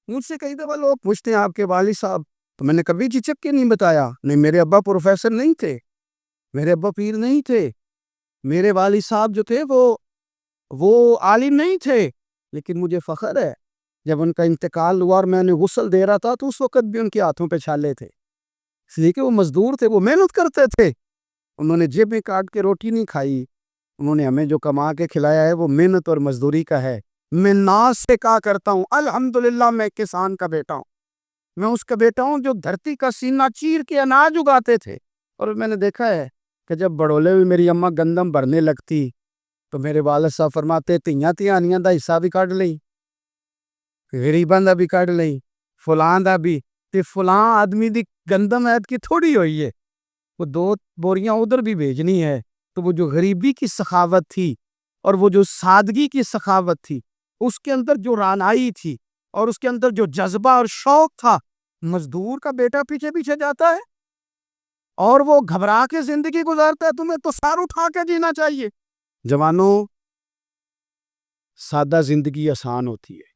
مجھ سے کئی دفعہ لوگ پوچھتے ہیں آپ کے والد صاحب، تو میں نے کبھی جھجک کے نہیں بتایا، نہیں میرے ابا پروفیسر نہیں تھے، میرے ابا پیر نہیں تھے، میرے والد صاحب جو تھے وہ عالم نہیں تھے، لیکن مجھے فخر ہے جب ان کا انتقال ہوا اور میں نے غسل دے رہا تھا تو اس وقت بھی ان کے ہاتھوں پہ چھالے تھے، اس لیے کہ وہ مزدور تھے، وہ محنت کرتے تھے، انہوں نے جیب میں کاٹ کے روٹی نہیں کھائی، انہوں نے ہمیں جو کما کے کھلایا ہے وہ محنت اور مزدوری کا ہے۔ میں ناز سے کہا کرتا ہوں الحمدللہ میں کسان کا بیٹا ہوں، میں اس کا بیٹا ہوں جو دھرتی کا سینہ چیر کے اناج اگاتے تھے۔ اور میں نے دیکھا ہے کہ جب بڑولے میں میری اماں گندم بھرنے لگتی تو میرے والد صاحب فرماتے تیاں تیانیاں دا حصہ بھی کٹ لئی، غریباں دا بھی کٹ لئی، فلاں دا بھی، تے فلاں آدمی دی گندم عید کی تھوڑی ہوئی ہے، وہ 2 بوریاں ادھر بھی بھیجنی ہے۔ تو وہ جو غریبی کی سخاوت تھی اور وہ جو سادگی کی سخاوت تھی، اس کے اندر جو رانائی تھی اور اس کے اندر جو جذبہ اور شوق تھا، مزدور کا بیٹا پیچھے پیچھے جاتا ہے اور وہ گھبرا کے زندگی گزارتا ہے، تمہیں تو سار اٹھا کے جینا چاہیے۔ جوانوں، سادہ زندگی آسان ہوتی ہے،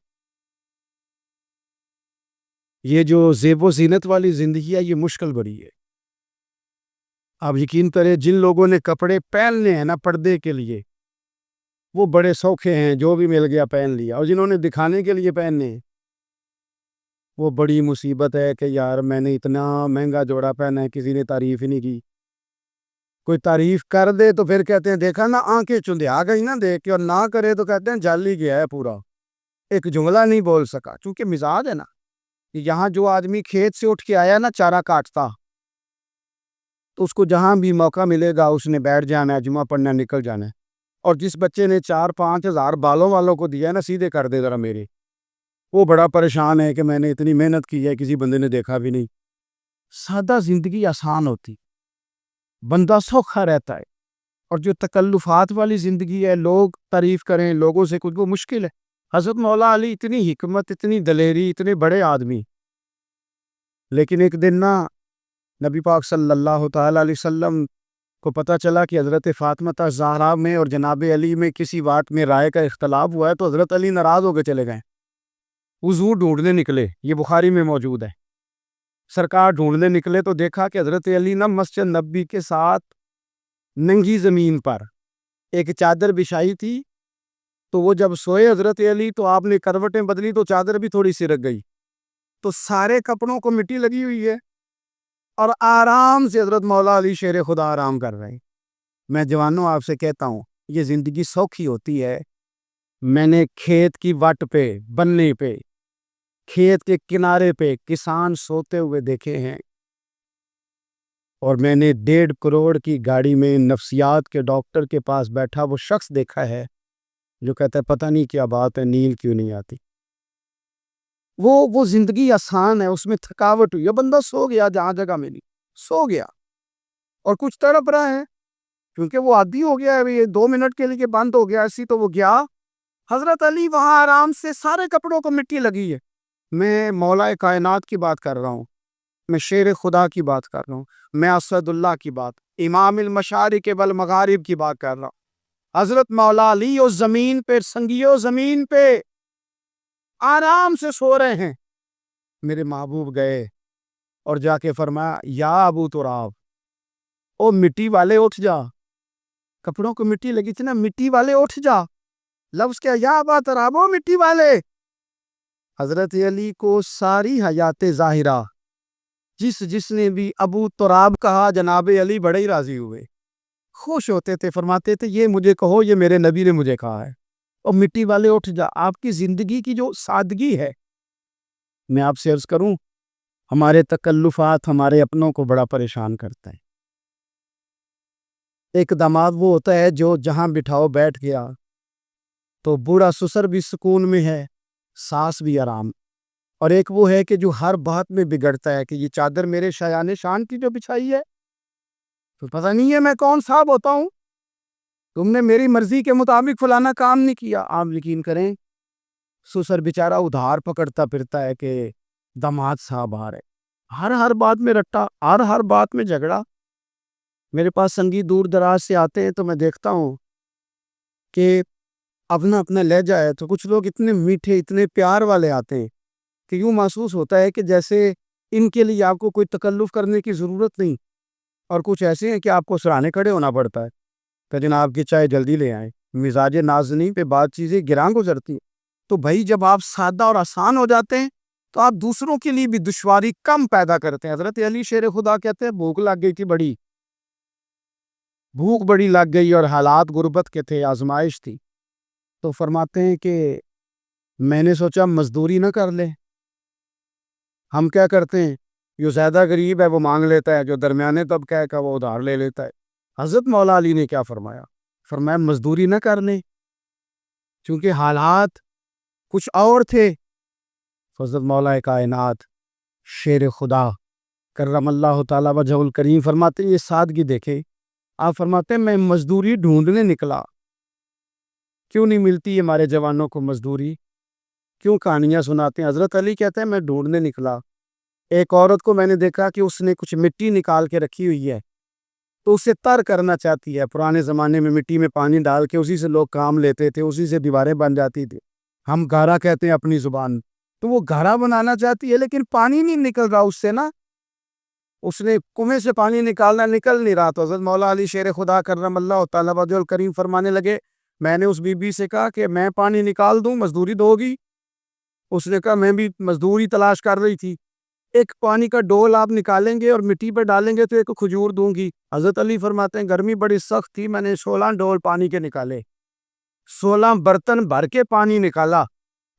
یہ جو زیب و زینت والی زندگی ہے یہ مشکل بڑی ہے۔ آپ یقین کریں جن لوگوں نے کپڑے پہننے ہیں نا پردے کے لیے، وہ بڑے سوکھے ہیں، جو بھی مل گیا پہن لیا، اور جنہوں نے دکھانے کے لیے پہننے ہیں وہ بڑی مصیبت ہے کہ یار میں نے اتنا مہنگا جوڑا پہنا ہے، کسی نے تعریف ہی نہیں کی۔ کوئی تعریف کر دے تو پھر کہتے ہیں دیکھا نا آنکھیں چندیا گئی نا دیکھ کے، اور نہ کرے تو کہتے ہیں جل ہی گیا ہے پورا، ایک جملہ نہیں بول سکا۔ چونکہ مزاج ہے نا، یہاں جو آدمی کھیت سے اٹھ کے آیا نا چارہ کاٹتا، تو اس کو جہاں بھی موقع ملے گا اس نے بیٹھ جانا ہے، جمعہ پڑھنا نکل جانا ہے۔ اور جس بچے نے 4-5 ہزار بالوں والوں کو دیا ہے نا سیدھے کر دے ذرا میرے، وہ بڑا پریشان ہے کہ میں نے اتنی محنت کی ہے کسی بندے نے دیکھا بھی نہیں۔ سادہ زندگی آسان ہوتی، بندہ سوکھا رہتا ہے، اور جو تکلفات والی زندگی ہے، لوگ تعریف کریں، لوگوں سے کچھ، وہ مشکل ہے۔ حضرت مولا علی اتنی حکمت، اتنی دلیری، اتنے بڑے آدمی، لیکن ایک دن نا نبی پاک صلی اللہ تعالی علیہ وسلم کو پتہ چلا کہ حضرت فاطمہ زہرا میں اور جناب علی میں کسی بات میں رائے کا اختلاف ہوا ہے، تو حضرت علی ناراض ہو کے چلے گئے، حضور ڈھونڈنے نکلے، یہ بخاری میں موجود ہے۔ سرکار ڈھونڈنے نکلے تو دیکھا کہ حضرت علی نا مسجد نبی کے ساتھ ننگی زمین پر ایک چادر بچھائی تھی، تو وہ جب سوئے حضرت علی تو آپ نے کروٹیں بدلی تو چادر بھی تھوڑی سی رک گئی، تو سارے کپڑوں کو مٹی لگی ہوئی ہے اور آرام سے حضرت مولا علی شیر خدا آرام کر رہے ہیں۔ میں جوانوں آپ سے کہتا ہوں یہ زندگی سوکھی ہوتی ہے۔ میں نے کھیت کی وٹ پہ، بننے پہ، کھیت کے کنارے پہ کسان سوتے ہوئے دیکھے ہیں، اور میں نے 1.5 کروڑ کی گاڑی میں نفسیات کے ڈاکٹر کے پاس بیٹھا وہ شخص دیکھا ہے جو کہتا ہے پتہ نہیں کیا بات ہے، نیند کیوں نہیں آتی۔ وہ زندگی آسان ہے، اس میں تھکاوٹ ہوئی ہے، بندہ سو گیا جہاں جگہ ملی، سو گیا، اور کچھ تڑپ رہا ہے کیونکہ وہ عادی ہو گیا ہے، یہ 2 منٹ کے لیے بند ہو گیا، ایسی تو وہ گیا۔ حضرت علی وہاں آرام سے، سارے کپڑوں کو مٹی لگی ہے۔ میں مولا کائنات کی بات کر رہا ہوں، میں شیر خدا کی بات کر رہا ہوں، میں اسد اللہ کی بات، امام المشارق والمغارب کی بات کر رہا ہوں۔ حضرت مولا علی اس زمین پہ، سنگیو زمین پہ آرام سے سو رہے ہیں۔ میرے محبوب گئے اور جا کے فرمایا یا ابو تراب، او مٹی والے اٹھ جا، کپڑوں کو مٹی لگی تھی نا، مٹی والے اٹھ جا، لفظ کیا، یا ابا تراب، او مٹی والے۔ حضرت علی کو ساری حیات ظاہرہ جس نے بھی ابو تراب کہا جناب علی بڑے ہی راضی ہوئے، خوش ہوتے تھے، فرماتے تھے یہ مجھے کہو، یہ میرے نبی نے مجھے کہا ہے، اور مٹی والے اٹھ جا۔ آپ کی زندگی کی جو سادگی ہے، میں آپ سے عرض کروں ہمارے تکلفات ہمارے اپنوں کو بڑا پریشان کرتا ہے۔ ایک دماغ وہ ہوتا ہے جو جہاں بٹھاؤ بیٹھ گیا، تو بوڑھا سسر بھی سکون میں ہے، ساس بھی آرام، اور ایک وہ ہے کہ جو ہر بات میں بگڑتا ہے کہ یہ چادر میرے شایان شان کی جو بچھائی ہے، تو پتہ نہیں ہے میں کون صاحب ہوتا ہوں، تم نے میری مرضی کے مطابق فلانا کام نہیں کیا۔ آپ یقین کریں سسر بیچارہ ادھار پکڑتا پھرتا ہے کہ داماد صاحب آ رہے، ہر بات میں رٹا، ہر بات میں جھگڑا۔ میرے پاس سنگی دور دراز سے آتے ہیں تو میں دیکھتا ہوں کہ اپنا لہجہ ہے، تو کچھ لوگ اتنے میٹھے، اتنے پیار والے آتے ہیں کہ یوں محسوس ہوتا ہے کہ جیسے ان کے لیے آپ کو کوئی تکلف کرنے کی ضرورت نہیں، اور کچھ ایسے ہیں کہ آپ کو سراہنے کھڑے ہونا پڑتا ہے کہ جناب کی چائے جلدی لے آئیں۔ مزاج نازنین پہ بات چیزیں گراں گزرتی ہیں۔ تو بھائی جب آپ سادہ اور آسان ہو جاتے ہیں تو آپ دوسروں کے لیے بھی دشواری کم پیدا کرتے ہیں۔ حضرت علی شیر خدا کہتے ہیں بھوک لگ گئی تھی، بھوک بڑی لگ گئی اور حالات غربت کے تھے، آزمائش تھی، تو فرماتے ہیں کہ میں نے سوچا مزدوری نہ کر لیں۔ ہم کیا کرتے ہیں، جو زیادہ غریب ہے وہ مانگ لیتا ہے، جو درمیانے طبقہ ہے کا وہ ادھار لے لیتا ہے۔ حضرت مولا علی نے کیا فرمایا؟ فرمایا مزدوری نہ کر لیں، چونکہ حالات کچھ اور تھے۔ حضرت مولا کائنات شیر خدا کرم اللہ تعالی وجہ الکریم فرماتے ہیں، یہ سادگی دیکھیں۔ آپ فرماتے ہیں میں مزدوری ڈھونڈنے نکلا، کیوں نہیں ملتی ہمارے جوانوں کو مزدوری، کیوں کہانیاں سناتے ہیں؟ حضرت علی کہتے ہیں میں ڈھونڈنے نکلا، ایک عورت کو میں نے دیکھا کہ اس نے کچھ مٹی نکال کے رکھی ہوئی ہے، تو اسے تر کرنا چاہتی ہے۔ پرانے زمانے میں مٹی میں پانی ڈال کے اسی سے لوگ کام لیتے تھے، اسی سے دیواریں بن جاتی تھی، ہم گھارا کہتے ہیں اپنی زبان۔ تو وہ گھارا بنانا چاہتی ہے لیکن پانی نہیں نکل رہا اس سے نا، اس نے کنویں سے پانی نکالنا، نکل نہیں رہا۔ تو حضرت مولا علی شیر خدا کرم اللہ تعالی وجہ الکریم فرمانے لگے، میں نے اس بی بی سے کہا کہ میں پانی نکال دوں، مزدوری دو گی؟ اس نے کہا میں بھی مزدوری تلاش کر رہی تھی، ایک پانی کا ڈول آپ نکالیں گے اور مٹی پہ ڈالیں گے تو ایک کھجور دوں گی۔ حضرت علی فرماتے ہیں گرمی بڑی سخت تھی، میں نے 16 ڈول پانی کے نکالے، 16 برتن بھر کے پانی نکالا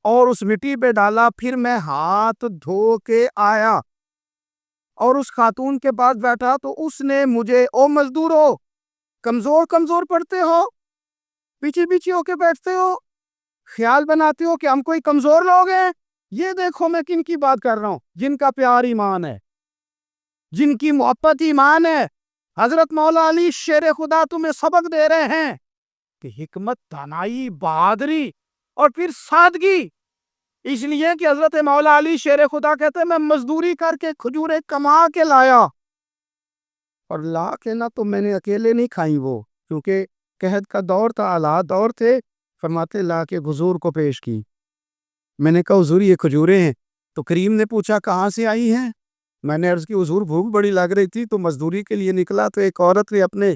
اور اس مٹی پہ ڈالا، پھر میں ہاتھ دھو کے آیا اور اس خاتون کے پاس بیٹھا تو اس نے مجھے، او مزدورو کمزور کمزور پڑتے ہو، پیچھے پیچھے ہو کے بیٹھتے ہو، خیال بناتے ہو کہ ہم کوئی کمزور لوگ ہیں، یہ دیکھو میں کن کی بات کر رہا ہوں، جن کا پیار ایمان ہے، جن کی محبت ایمان ہے۔ حضرت مولا علی شیر خدا تمہیں سبق دے رہے ہیں کہ حکمت، دانائی، بہادری اور پھر سادگی، اس لیے کہ حضرت مولا علی شیر خدا کہتے ہیں میں مزدوری کر کے کھجوریں کما کے لایا، اور لا کے نہ تو میں نے اکیلے نہیں کھائیں، وہ کیونکہ قحط کا دور تھا، حالات دور تھے، فرماتے لا کے حضور کو پیش کی۔ میں نے کہا حضور یہ کھجوریں ہیں، تو کریم نے پوچھا کہاں سے آئی ہیں؟ میں نے عرض کی حضور بھوک بڑی لگ رہی تھی تو مزدوری کے لیے نکلا، تو ایک عورت نے اپنے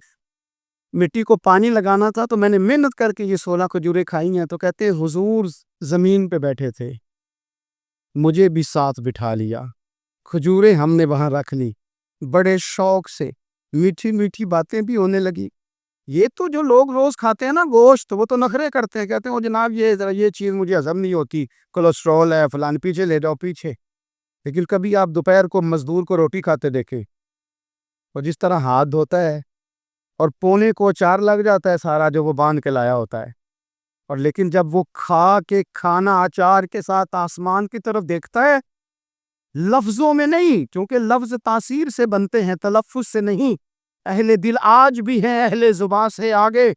مٹی کو پانی لگانا تھا تو میں نے محنت کر کے یہ 16 کھجوریں کھائی ہیں۔ تو کہتے ہیں حضور زمین پہ بیٹھے تھے، مجھے بھی ساتھ بٹھا لیا، کھجوریں ہم نے وہاں رکھ لی، بڑے شوق سے میٹھی میٹھی باتیں بھی ہونے لگی۔ یہ تو جو لوگ روز کھاتے ہیں نا گوشت، وہ تو نخرے کرتے ہیں، کہتے ہیں وہ جناب یہ چیز مجھے ہضم نہیں ہوتی، کولیسٹرول ہے فلان، پیچھے لے جاؤ پیچھے۔ لیکن کبھی آپ دوپہر کو مزدور کو روٹی کھاتے دیکھیں، اور جس طرح ہاتھ دھوتا ہے اور پونے کو اچار لگ جاتا ہے سارا جو وہ باندھ کے لایا ہوتا ہے، اور لیکن جب وہ کھا کے کھانا اچار کے ساتھ آسمان کی طرف دیکھتا ہے، لفظوں میں نہیں، کیونکہ لفظ تاثیر سے بنتے ہیں، تلفظ سے نہیں، اہل دل آج بھی ہیں اہل زبان سے آگے،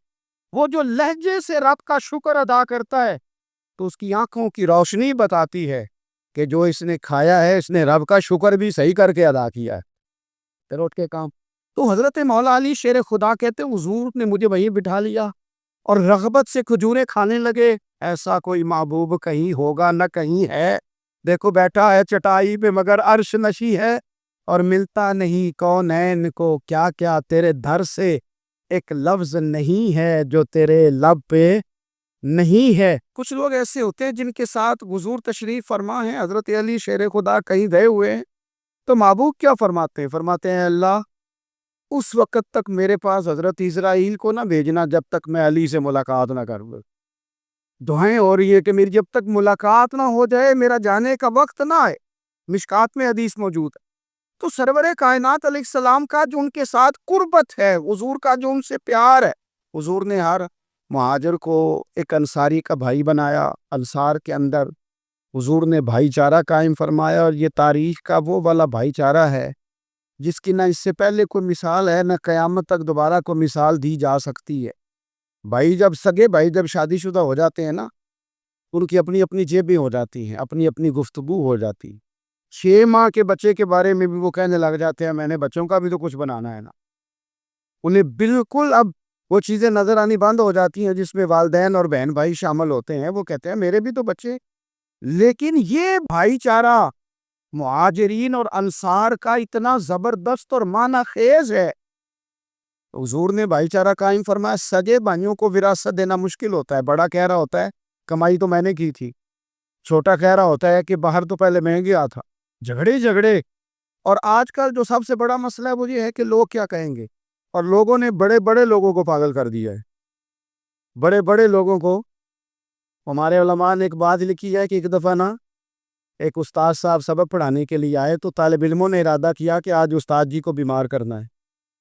وہ جو لہجے سے رب کا شکر ادا کرتا ہے تو اس کی آنکھوں کی روشنی بتاتی ہے کہ جو اس نے کھایا ہے اس نے رب کا شکر بھی صحیح کر کے ادا کیا ہے، پھر اٹھ کے کام۔ تو حضرت مولا علی شیر خدا کہتے ہیں حضور نے مجھے وہیں بٹھا لیا اور رغبت سے کھجوریں کھانے لگے۔ ایسا کوئی محبوب کہیں ہوگا نہ کہیں ہے، دیکھو بیٹھا ہے چٹائی پہ مگر عرش نشی ہے، اور ملتا نہیں کونین کو کیا کیا تیرے در سے ایک لفظ نہیں ہے جو تیرے لب پہ نہیں ہے۔ کچھ لوگ ایسے ہوتے ہیں جن کے ساتھ حضور تشریف فرما ہے، حضرت علی شیر خدا کہیں گئے ہوئے ہیں تو محبوب کیا فرماتے ہیں؟ فرماتے ہیں اللہ اس وقت تک میرے پاس حضرت اسرائیل کو نہ بھیجنا جب تک میں علی سے ملاقات نہ کروں۔ دعائیں ہو رہی ہے کہ میری جب تک ملاقات نہ ہو جائے، میرا جانے کا وقت نہ آئے، مشکات میں حدیث موجود ہے۔ تو سرور کائنات علیہ السلام کا جو ان کے ساتھ قربت ہے، حضور کا جو ان سے پیار ہے، حضور نے ہر مہاجر کو ایک انصاری کا بھائی بنایا، انصار کے اندر حضور نے بھائی چارہ قائم فرمایا، اور یہ تاریخ کا وہ والا بھائی چارہ ہے جس کی نہ اس سے پہلے کوئی مثال ہے، نہ قیامت تک دوبارہ کوئی مثال دی جا سکتی ہے۔ بھائی جب سگے بھائی جب شادی شدہ ہو جاتے ہیں نا، ان کی اپنی اپنی جیبیں ہو جاتی ہیں، اپنی اپنی گفتگو ہو جاتی ہے۔ 6 ماہ کے بچے کے بارے میں بھی وہ کہنے لگ جاتے ہیں میں نے بچوں کا بھی تو کچھ بنانا ہے نا، انہیں بالکل اب وہ چیزیں نظر آنی بند ہو جاتی ہیں جس میں والدین اور بہن بھائی شامل ہوتے ہیں۔ وہ کہتے ہیں میرے بھی تو بچے لیکن یہ بھائی چارہ مہاجرین اور انصار کا اتنا زبردست اور معنی خیز ہے. حضور نے بھائی چارہ قائم فرمایا. سگے بھائیوں کو وراثت دینا مشکل ہوتا ہے. بڑا کہہ رہا ہوتا ہے کمائی تو میں نے کی تھی, چھوٹا کہہ رہا ہوتا ہے کہ باہر تو پہلے میں گیا تھا. جھگڑے. اور آج کل جو سب سے بڑا مسئلہ ہے وہ یہ ہے کہ لوگ کیا کہیں گے, اور لوگوں نے بڑے بڑے لوگوں کو پاگل کر دیا ہے. بڑے بڑے لوگوں کو. ہمارے علماء نے ایک بات لکھی ہے کہ ایک دفعہ نا ایک استاد صاحب سبق پڑھانے کے لیے آئے تو طالب علموں نے ارادہ کیا کہ آج استاد جی کو بیمار کرنا ہے.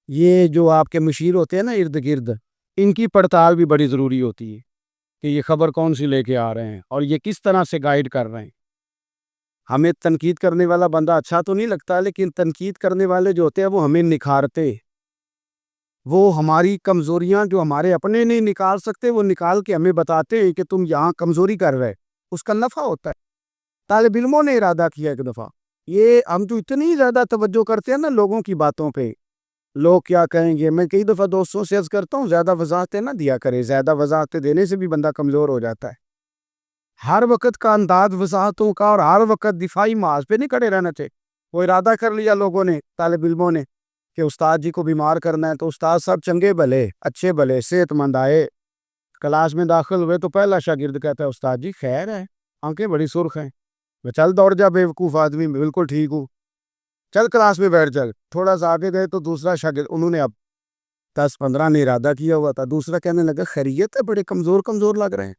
یہ جو آپ کے مشیر ہوتے ہیں نا ارد گرد, ان کی پڑتال بھی بڑی ضروری ہوتی ہے کہ یہ خبر کون سی لے کے آ رہے ہیں اور یہ کس طرح سے گائیڈ کر رہے ہیں. ہمیں تنقید کرنے والا بندہ اچھا تو نہیں لگتا, لیکن تنقید کرنے والے جو ہوتے ہیں وہ ہمیں نکھارتے, وہ ہماری کمزوریاں جو ہمارے اپنے نہیں نکال سکتے وہ نکال کے ہمیں بتاتے ہیں کہ تم یہاں کمزوری کر رہے, اس کا نفع ہوتا ہے. طالب علموں نے ارادہ کیا ایک دفعہ, یہ ہم تو اتنی زیادہ توجہ کرتے ہیں نا لوگوں کی باتوں پہ, لوگ کیا کہیں گے. میں کئی دفعہ دوستوں سے عرض کرتا ہوں زیادہ وضاحتیں نہ دیا کرے, زیادہ وضاحتیں دینے سے بھی بندہ کمزور ہو جاتا ہے. ہر وقت کا انداز وضاحتوں کا اور ہر وقت دفاعی محاذ پہ نہیں کھڑے رہنا چاہیے. وہ ارادہ کر لیا لوگوں نے, طالب علموں نے, کہ استاد جی کو بیمار کرنا ہے. تو استاد صاحب چنگے بھلے اچھے بھلے صحت مند آئے, کلاس میں داخل ہوئے تو پہلا شاگرد کہتا ہے استاد جی خیر ہے, آنکھیں بڑی سرخ ہیں. چل دوڑ جا بیوقوف آدمی, بالکل ٹھیک ہوں, چل کلاس میں بیٹھ جا. تھوڑا سا آگے گئے تو دوسرا شاگرد, انہوں نے اب 10-15 نے ارادہ کیا ہوا تھا, دوسرا کہنے لگا خیریت ہے, بڑے کمزور لگ رہے ہیں.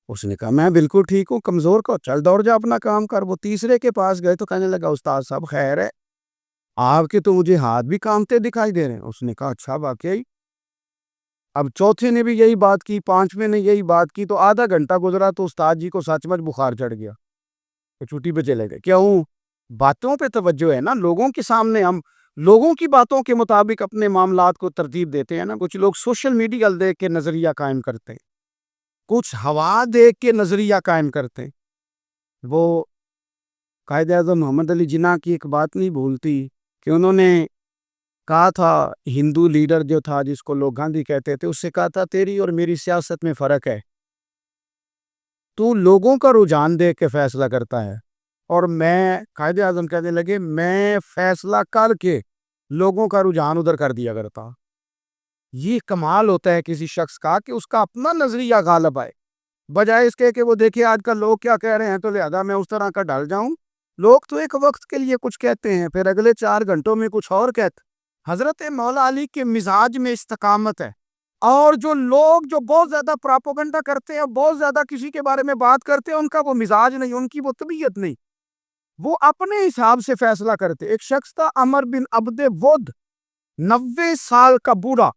اس نے کہا میں بالکل ٹھیک ہوں, کمزور کو چل دوڑ جا اپنا کام کر. وہ تیسرے کے پاس گئے تو کہنے لگا استاد صاحب خیر ہے, آپ کے تو مجھے ہاتھ بھی کامتے دکھائی دے رہے ہیں. اس نے کہا اچھا واقعی. اب چوتھے نے بھی یہی بات کی, پانچویں نے یہی بات کی. تو آدھا گھنٹہ گزرا تو استاد جی کو سچ مچ بخار چڑھ گیا, چھٹی پہ چلے گئے. کیوں؟ باتوں پہ توجہ ہے نا, لوگوں کے سامنے ہم لوگوں کی باتوں کے مطابق اپنے معاملات کو ترتیب دیتے ہیں نا. کچھ لوگ سوشل میڈیا دیکھ کے نظریہ قائم کرتے ہیں, کچھ ہوا دیکھ کے نظریہ قائم کرتے ہیں. وہ قائد اعظم محمد علی جناح کی ایک بات نہیں بھولتی کہ انہوں نے کہا تھا, ہندو لیڈر جو تھا جس کو لوگ گاندھی کہتے تھے, اس سے کہا تھا تیری اور میری سیاست میں فرق ہے, تو لوگوں کا رجحان دیکھ کے فیصلہ کرتا ہے, اور میں, قائد اعظم کہنے لگے, میں فیصلہ کر کے لوگوں کا رجحان ادھر کر دیا کرتا. یہ کمال ہوتا ہے کسی شخص کا کہ اس کا اپنا نظریہ غالب آئے, بجائے اس کے کہ وہ دیکھے آج کل لوگ کیا کہہ رہے ہیں تو لہذا میں اس طرح کا ڈال جاؤں. لوگ تو ایک وقت کے لیے کچھ کہتے ہیں, پھر اگلے 4 گھنٹوں میں کچھ اور کہتے. حضرت مولا علی کے مزاج میں استقامت ہے, اور جو لوگ جو بہت زیادہ پراپوگنڈا کرتے ہیں, بہت زیادہ کسی کے بارے میں بات کرتے ہیں, ان کا وہ مزاج نہیں, ان کی وہ طبیعت نہیں, وہ اپنے حساب سے فیصلہ کرتے. ایک شخص تھا عمر بن عبد ود, 90 سال کا بوڑھا,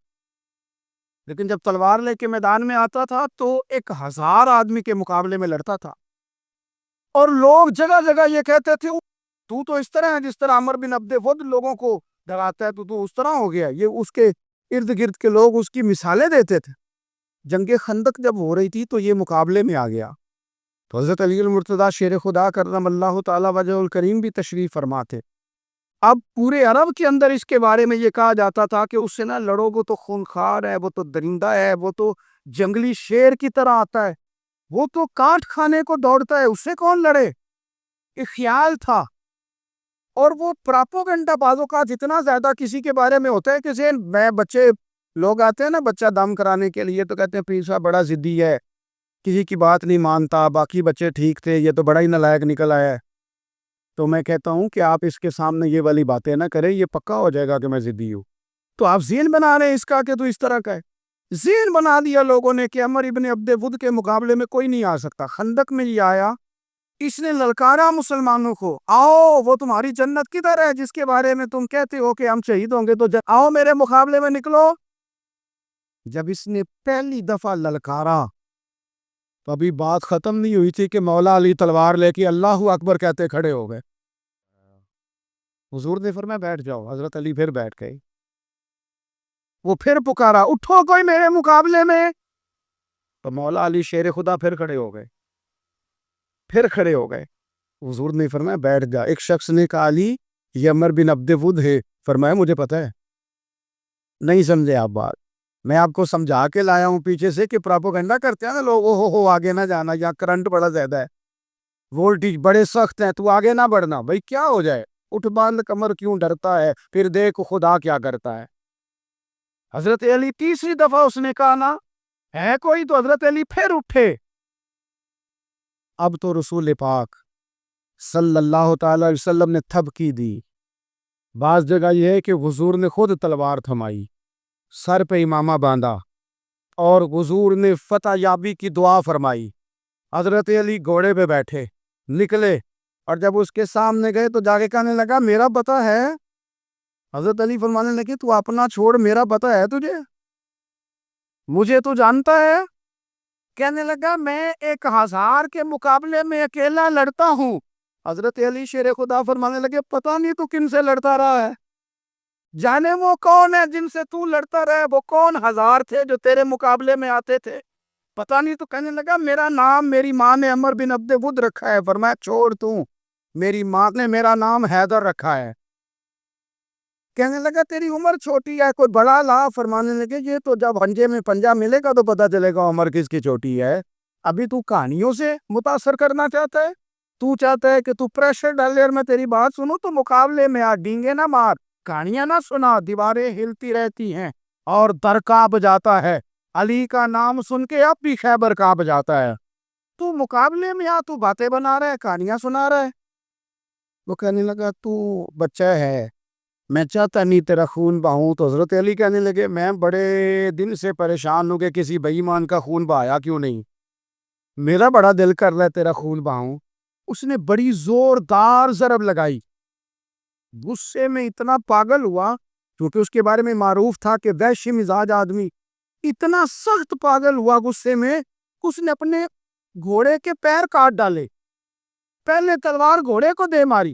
لیکن جب تلوار لے کے میدان میں آتا تھا تو 1000 آدمی کے مقابلے میں لڑتا تھا. اور لوگ جگہ جگہ یہ کہتے تھے تو اس طرح ہے جس طرح عمر بن عبد ود لوگوں کو ڈراتا ہے, تو اس طرح ہو گیا. یہ اس کے ارد گرد کے لوگ اس کی مثالیں دیتے تھے. جنگ خندق جب ہو رہی تھی تو یہ مقابلے میں آ گیا. تو حضرت علی المرتضیٰ شیر خدا کرم اللہ تعالی وجہ الکریم بھی تشریف فرما تھے. اب پورے عرب کے اندر اس کے بارے میں یہ کہا جاتا تھا کہ اس سے نہ لڑو, وہ تو خونخوار ہے, وہ تو درندہ ہے, وہ تو جنگلی شیر کی طرح آتا ہے, وہ تو کاٹ کھانے کو دوڑتا ہے, اس سے کون لڑے. ایک خیال تھا. اور وہ پراپوگنڈا بازوں کا جتنا زیادہ کسی کے بارے میں ہوتا ہے کہ ذہن میں, بچے لوگ آتے ہیں نا بچہ دم کرانے کے لیے تو کہتے ہیں پیر صاحب بڑا ضدی ہے, کسی کی بات نہیں مانتا, باقی بچے ٹھیک تھے, یہ تو بڑا ہی نالائق نکل آیا ہے. تو میں کہتا ہوں کہ آپ اس کے سامنے یہ والی باتیں نہ کریں, یہ پکا ہو جائے گا کہ میں ضدی ہوں. تو آپ ذہن بنا رہے ہیں اس کا کہ تو اس طرح کا ہے. ذہن بنا دیا لوگوں نے کہ عمر ابن عبد ود کے مقابلے میں کوئی نہیں آ سکتا. خندق میں یہ آیا, اس نے للکارا مسلمانوں کو, آؤ وہ تمہاری جنت کدھر ہے جس کے بارے میں تم کہتے ہو کہ ہم شہید ہوں گے, تو آؤ میرے مقابلے میں نکلو. جب اس نے پہلی دفعہ للکارا تو ابھی بات ختم نہیں ہوئی تھی کہ مولا علی تلوار لے کے اللہ اکبر کہتے کھڑے ہو گئے. حضور نے فرمایا بیٹھ جاؤ, حضرت علی پھر بیٹھ گئے. وہ پھر پکارا اٹھو کوئی میرے مقابلے میں, تو مولا علی شیر خدا پھر کھڑے ہو گئے. حضور نے فرمایا بیٹھ جا. ایک شخص نے کہا علی یہ عمر بن عبد ود ہے. فرمایا مجھے پتہ ہے, نہیں سمجھے آپ بات, میں آپ کو سمجھا کے لایا ہوں پیچھے سے کہ پراپوگنڈا کرتے ہیں نا لوگ, ہو آگے نہ جانا, یا کرنٹ بڑا زیادہ ہے. وولٹیج بڑے سخت ہیں، تو آگے نہ بڑھنا بھائی، کیا ہو جائے، اٹھ باندھ کمر کیوں ڈرتا ہے، پھر دیکھ خدا کیا کرتا ہے۔ حضرت علی تیسری دفعہ اس نے کہا نا ہے کوئی، تو حضرت علی پھر اٹھے۔ اب تو رسول پاک صلی اللہ تعالی علیہ وسلم نے تھبکی دی۔ بعض جگہ یہ ہے کہ حضور نے خود تلوار تھمائی، سر پہ امامہ باندھا، اور حضور نے فتح یابی کی دعا فرمائی۔ حضرت علی گھوڑے پہ بیٹھے نکلے، اور جب اس کے سامنے گئے تو جا کے کہنے لگا میرا پتہ ہے؟ حضرت علی فرمانے لگے تو اپنا چھوڑ، میرا پتہ ہے تجھے؟ مجھے تو جانتا ہے؟ کہنے لگا میں 1000 کے مقابلے میں اکیلا لڑتا ہوں۔ حضرت علی شیر خدا فرمانے لگے پتہ نہیں تو کن سے لڑتا رہا ہے، جانے وہ کون ہے جن سے تو لڑتا رہا ہے، وہ کون 1000 تھے جو تیرے مقابلے میں آتے تھے، پتہ نہیں۔ تو کہنے لگا میرا نام میری ماں نے عمر بن عبد ود رکھا ہے۔ فرمایا چھوڑ تو، میری ماں نے میرا نام حیدر رکھا ہے۔ کہنے لگا تیری عمر چھوٹی ہے، کوئی بڑا لا۔ فرمانے لگے یہ تو جب پنجے میں پنجا ملے گا تو پتہ چلے گا عمر کس کی چھوٹی ہے، ابھی تو کہانیوں سے متاثر کرنا چاہتا ہے، تو چاہتا ہے کہ تو پریشر ڈالے اور میں تیری بات سنوں، تو مقابلے میں آ، ڈینگے نہ مار، کہانیاں نہ سنا، دیواریں ہلتی رہتی ہیں اور در کانپ جاتا ہے، علی کا نام سن کے اب بھی خیبر کانپ جاتا ہے، تو مقابلے میں آ، تو باتیں بنا رہا ہے، کہانیاں سنا رہا ہے۔ وہ کہنے لگا تو بچہ ہے، میں چاہتا نہیں تیرا خون بہاؤں۔ تو حضرت علی کہنے لگے میں بڑے دن سے پریشان ہوں کہ کسی بے ایمان کا خون بہایا کیوں نہیں، میرا بڑا دل کر رہا ہے تیرا خون بہاؤں۔ اس نے بڑی زوردار ضرب لگائی، غصے میں اتنا پاگل ہوا، کیونکہ اس کے بارے میں معروف تھا کہ وحشی مزاج آدمی، اتنا سخت پاگل ہوا غصے میں، اس نے اپنے گھوڑے کے پیر کاٹ ڈالے، پہلے تلوار گھوڑے کو دے ماری،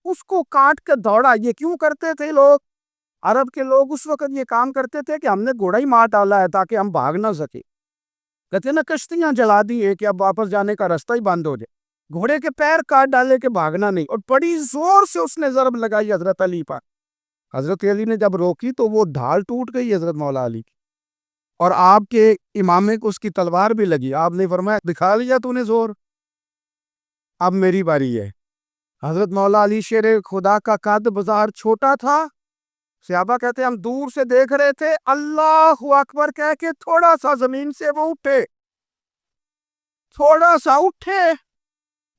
اس کو کاٹ کے دوڑا۔ یہ کیوں کرتے تھے لوگ، عرب کے لوگ اس وقت یہ کام کرتے تھے کہ ہم نے گھوڑا ہی مار ڈالا ہے تاکہ ہم بھاگ نہ سکے، کہتے ہیں نا کشتیاں جلا دی ہے کہ اب واپس جانے کا راستہ ہی بند ہو جائے، گھوڑے کے پیر کاٹ ڈالے کہ بھاگنا نہیں، اور بڑی زور سے اس نے ضرب لگائی حضرت علی پر۔ حضرت علی نے جب روکی تو وہ ڈھال ٹوٹ گئی حضرت مولا علی کی، اور آپ کے امامے کو اس کی تلوار بھی لگی۔ آپ نے فرمایا دکھا لیا تو نے زور، اب میری باری ہے۔ حضرت مولا علی شیر خدا کا قد بظاہر چھوٹا تھا، صحابہ کہتے ہیں ہم دور سے دیکھ رہے تھے، اللہ اکبر کہہ کے تھوڑا سا زمین سے وہ اٹھے، تھوڑا سا اٹھے،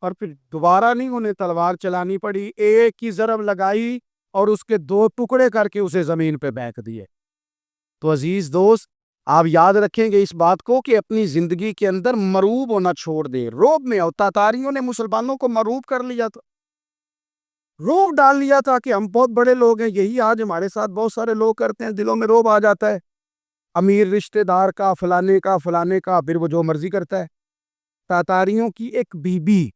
اور پھر دوبارہ نہیں انہیں تلوار چلانی پڑی، ایک ہی ضرب لگائی اور اس کے 2 ٹکڑے کر کے اسے زمین پہ پھینک دیے۔ تو عزیز دوست، آپ یاد رکھیں گے اس بات کو کہ اپنی زندگی کے اندر مروب ہونا چھوڑ دیں۔ روب میں تاتاریوں نے مسلمانوں کو مروب کر لیا تھا، روب ڈال لیا تھا کہ ہم بہت بڑے لوگ ہیں، یہی آج ہمارے ساتھ بہت سارے لوگ کرتے ہیں، دلوں میں روب آ جاتا ہے، امیر رشتہ دار کا، فلانے کا فلانے کا، پھر وہ جو مرضی کرتا ہے۔ تاتاریوں کی ایک بی بی،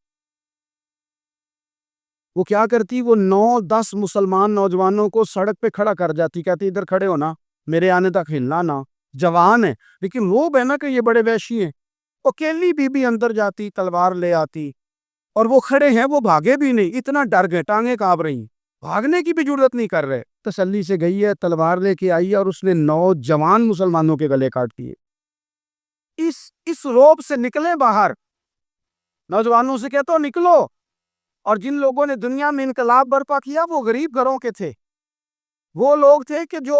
وہ کیا کرتی، وہ 9-10 مسلمان نوجوانوں کو سڑک پہ کھڑا کر جاتی، کہتی ادھر کھڑے ہونا، میرے آنے تک ہلنا نہ، جوان ہے لیکن روب ہے نا کہ یہ بڑے وحشی ہیں۔ اکیلی بی بی اندر جاتی، تلوار لے آتی، اور وہ کھڑے ہیں، وہ بھاگے بھی نہیں، اتنا ڈر گئے، ٹانگیں کانپ رہی، بھاگنے کی بھی جرات نہیں کر رہے، تسلی سے گئی ہے، تلوار لے کے آئی ہے، اور اس نے 9 جوان مسلمانوں کے گلے کاٹ دیے۔ اس روب سے نکلیں باہر، نوجوانوں سے کہتا ہوں نکلو۔ اور جن لوگوں نے دنیا میں انقلاب برپا کیا وہ غریب گھروں کے تھے، وہ لوگ تھے کہ جو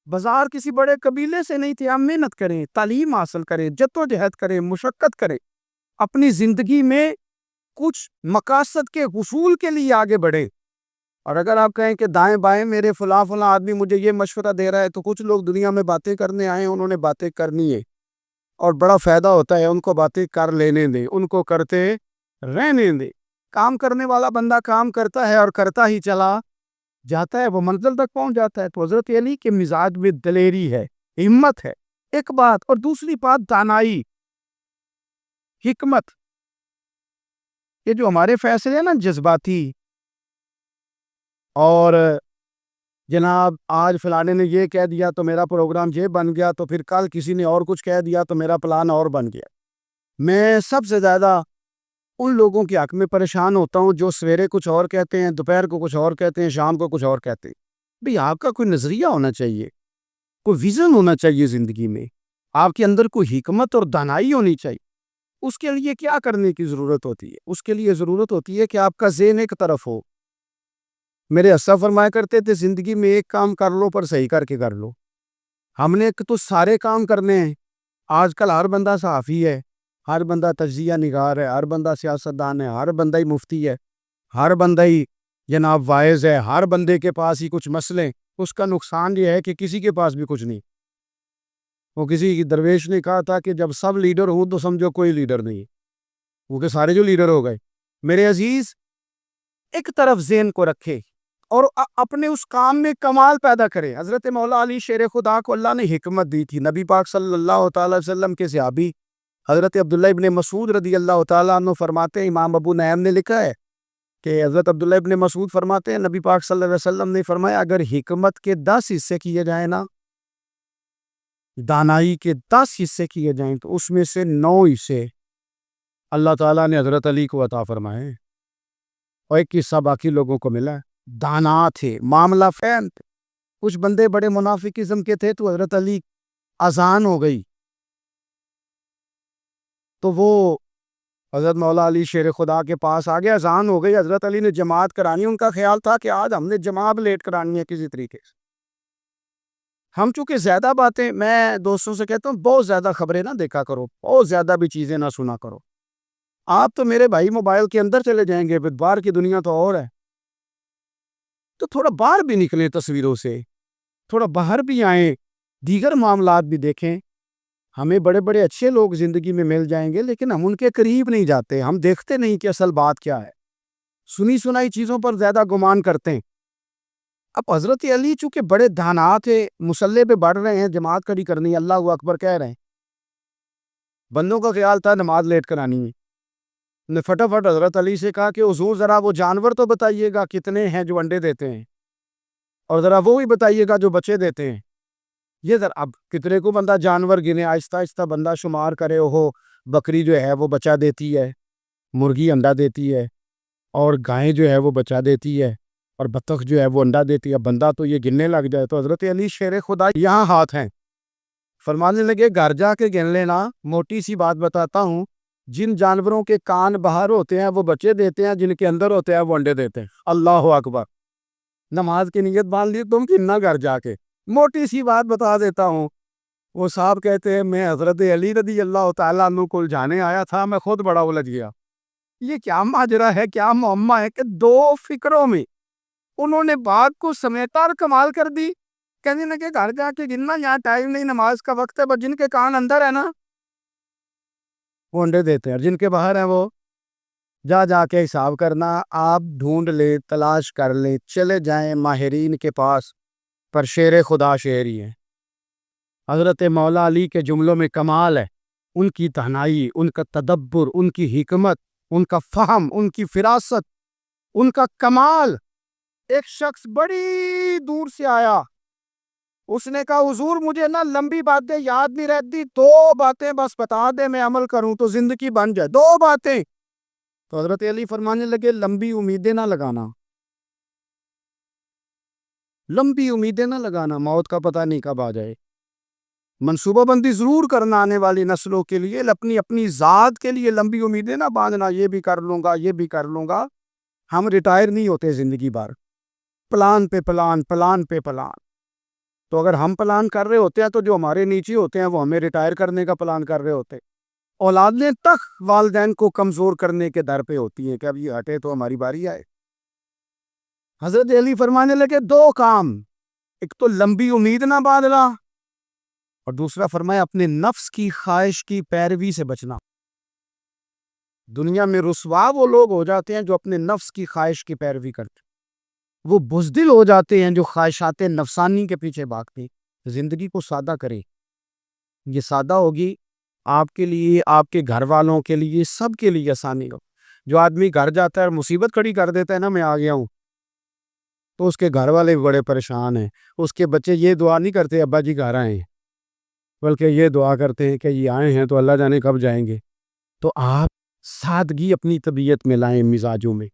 بازار کسی بڑے قبیلے سے نہیں تھے، ہم محنت کریں، تعلیم حاصل کریں، جدوجہد کریں، مشقت کریں، اپنی زندگی میں کچھ مقاصد کے حصول کے لیے آگے بڑھے۔ اور اگر آپ کہیں کہ دائیں بائیں میرے فلاں آدمی مجھے یہ مشورہ دے رہا ہے، تو کچھ لوگ دنیا میں باتیں کرنے آئے ہیں، انہوں نے باتیں کرنی ہے اور بڑا فائدہ ہوتا ہے، ان کو باتیں کر لینے دیں، ان کو کرتے رہنے دیں۔ کام کرنے والا بندہ کام کرتا ہے اور کرتا ہی چلا جاتا ہے، وہ منزل تک پہنچ جاتا ہے۔ تو حضرت علی کے مزاج میں دلیری ہے، ہمت ہے، ایک بات، اور دوسری بات دانائی، حکمت۔ یہ جو ہمارے فیصلے ہیں نا جذباتی، اور جناب آج فلانے نے یہ کہہ دیا تو میرا پروگرام یہ بن گیا، تو پھر کل کسی نے اور کچھ کہہ دیا تو میرا پلان اور بن گیا۔ میں سب سے زیادہ ان لوگوں کے حق میں پریشان ہوتا ہوں جو سویرے کچھ اور کہتے ہیں، دوپہر کو کچھ اور کہتے ہیں، شام کو کچھ اور کہتے ہیں۔ بھئی آپ کا کوئی نظریہ ہونا چاہیے، کوئی ویژن ہونا چاہیے زندگی میں، آپ کے اندر کوئی حکمت اور دانائی ہونی چاہیے۔ اس کے لیے کیا کرنے کی ضرورت ہوتی ہے؟ اس کے لیے ضرورت ہوتی ہے کہ آپ کا ذہن ایک طرف ہو۔ میرے اسلاف فرمایا کرتے تھے زندگی میں ایک کام کر لو پر صحیح کر کے کر لو۔ ہم نے تو سارے کام کرنے ہیں۔ آج کل ہر بندہ صحافی ہے، ہر بندہ تجزیہ نگار ہے، ہر بندہ سیاستدان ہے، ہر بندہ ہی مفتی ہے، ہر بندہ ہی جناب واعظ ہے، ہر بندے کے پاس ہی کچھ مسئلے۔ اس کا نقصان یہ ہے کہ کسی کے پاس بھی کچھ نہیں۔ وہ کسی درویش نے کہا تھا کہ جب سب لیڈر ہوں تو سمجھو کوئی لیڈر نہیں، کیونکہ سارے جو لیڈر ہو گئے۔ میرے عزیز، ایک طرف ذہن کو رکھے اور اپنے اس کام میں کمال پیدا کرے۔ حضرت مولا علی شیر خدا کو اللہ نے حکمت دی تھی۔ نبی پاک صلی اللہ تعالی وسلم کے صحابی حضرت عبداللہ ابن مسعود رضی اللہ تعالیٰ عنہ فرماتے ہیں، امام ابو نعیم نے لکھا ہے کہ حضرت عبداللہ ابن مسعود فرماتے ہیں نبی پاک صلی اللہ علیہ وسلم نے فرمایا اگر حکمت کے 10 حصے کیے جائیں نا، دانائی کے 10 حصے کیے جائیں تو اس میں سے 9 حصے اللہ تعالیٰ نے حضرت علی کو عطا فرمائے اور ایک حصہ باقی لوگوں کو ملا ہے۔ دانا تھے، معاملہ فہم تھے۔ کچھ بندے بڑے منافق قسم کے تھے تو حضرت علی اذان ہو گئی تو وہ حضرت مولا علی شیر خدا کے پاس آ گیا، اذان ہو گئی، حضرت علی نے جماعت کرانی، ان کا خیال تھا کہ آج ہم نے جماعت لیٹ کرانی ہے کسی طریقے سے۔ ہم چونکہ زیادہ باتیں، میں دوستوں سے کہتا ہوں بہت زیادہ خبریں نہ دیکھا کرو، بہت زیادہ بھی چیزیں نہ سنا کرو۔ آپ تو میرے بھائی موبائل کے اندر چلے جائیں گے، پھر باہر کی دنیا تو اور ہے، تو تھوڑا باہر بھی نکلیں تصویروں سے، تھوڑا باہر بھی آئیں، دیگر معاملات بھی دیکھیں۔ ہمیں بڑے بڑے اچھے لوگ زندگی میں مل جائیں گے لیکن ہم ان کے قریب نہیں جاتے، ہم دیکھتے نہیں کہ اصل بات کیا ہے، سنی سنائی چیزوں پر زیادہ گمان کرتے ہیں۔ اب حضرت علی چونکہ بڑے دانا تھے، مسلح پہ بڑھ رہے ہیں، جماعت کھڑی کرنی ہے، اللہ اکبر کہہ رہے ہیں، بندوں کا خیال تھا نماز لیٹ کرانی ہے، نے فٹافٹ حضرت علی سے کہا کہ حضور ذرا وہ جانور تو بتائیے گا کتنے ہیں جو انڈے دیتے ہیں، اور ذرا وہ بھی بتائیے گا جو بچے دیتے ہیں۔ یہ ذرا اب کتنے کو بندہ جانور گنے، آہستہ آہستہ بندہ شمار کرے، ہو بکری جو ہے وہ بچہ دیتی ہے، مرغی انڈا دیتی ہے، اور گائیں جو ہے وہ بچہ دیتی ہے، اور بطخ جو ہے وہ انڈا دیتی ہے، بندہ تو یہ گننے لگ جائے۔ تو حضرت علی شیر خدا یہاں ہاتھ ہیں، فرمانے لگے گھر جا کے گن لینا، موٹی سی بات بتاتا ہوں، جن جانوروں کے کان باہر ہوتے ہیں وہ بچے دیتے ہیں، جن کے اندر ہوتے ہیں وہ انڈے دیتے ہیں۔ اللہ اکبر، نماز کی نیت باندھ لی تم گننا گھر جا کے۔ موٹی سی بات بتا دیتا ہوں، وہ صاحب کہتے ہیں میں حضرت علی رضی اللہ تعالیٰ عنہ کو الجھانے آیا تھا، میں خود بڑا الجھ گیا۔ یہ کیا ماجرا ہے، کیا معمہ ہے کہ 2 فکروں میں انہوں نے بات کو سمیٹا اور کمال کر دی۔ کہنے لگے گھر جا کے گننا، یہاں ٹائم نہیں، نماز کا وقت ہے، بس جن کے کان اندر ہے نا وہ انڈے دیتے ہیں، اور جن کے باہر ہیں وہ جا جا کے حساب کرنا۔ آپ ڈھونڈ لیں، تلاش کر لیں، چلے جائیں ماہرین کے پاس، پر شیر خدا شعر ہی ہے۔ حضرت مولا علی کے جملوں میں کمال ہے، ان کی تنہائی، ان کا تدبر، ان کی حکمت، ان کا فہم، ان کی فراست، ان کا کمال۔ ایک شخص بڑی دور سے آیا، اس نے کہا حضور مجھے نا لمبی باتیں یاد نہیں رہتی، 2 باتیں بس بتا دے میں عمل کروں تو زندگی بن جائے، 2 باتیں۔ تو حضرت علی فرمانے لگے لمبی امیدیں نہ لگانا، لمبی امیدیں نہ لگانا، موت کا پتہ نہیں کب آ جائے۔ منصوبہ بندی ضرور کرنا آنے والی نسلوں کے لیے، اپنی ذات کے لیے لمبی امیدیں نہ باندھنا، یہ بھی کر لوں گا، یہ بھی کر لوں گا۔ ہم ریٹائر نہیں ہوتے زندگی بھر، پلان پہ پلان، پلان پہ پلان۔ تو اگر ہم پلان کر رہے ہوتے ہیں تو جو ہمارے نیچے ہوتے ہیں وہ ہمیں ریٹائر کرنے کا پلان کر رہے ہوتے۔ اولادیں تک والدین کو کمزور کرنے کے در پہ ہوتی ہیں کہ اب یہ ہٹے تو ہماری باری آئے۔ حضرت علی فرمانے لگے 2 کام، ایک تو لمبی امید نہ باندھنا، اور دوسرا فرمایا اپنے نفس کی خواہش کی پیروی سے بچنا۔ دنیا میں رسوا وہ لوگ ہو جاتے ہیں جو اپنے نفس کی خواہش کی پیروی کرتے، وہ بزدل ہو جاتے ہیں جو خواہشات نفسانی کے پیچھے بھاگتے۔ زندگی کو سادہ کرے، یہ سادہ ہوگی آپ کے لیے، آپ کے گھر والوں کے لیے، سب کے لیے آسانی ہو۔ جو آدمی گھر جاتا ہے اور مصیبت کھڑی کر دیتا ہے نا میں آ گیا ہوں، تو اس کے گھر والے بڑے پریشان ہیں۔ اس کے بچے یہ دعا نہیں کرتے ابا جی گھر آئے ہیں، بلکہ یہ دعا کرتے ہیں کہ یہ آئے ہیں تو اللہ جانے کب جائیں گے۔ تو آپ سادگی اپنی طبیعت میں لائیں، مزاجوں میں۔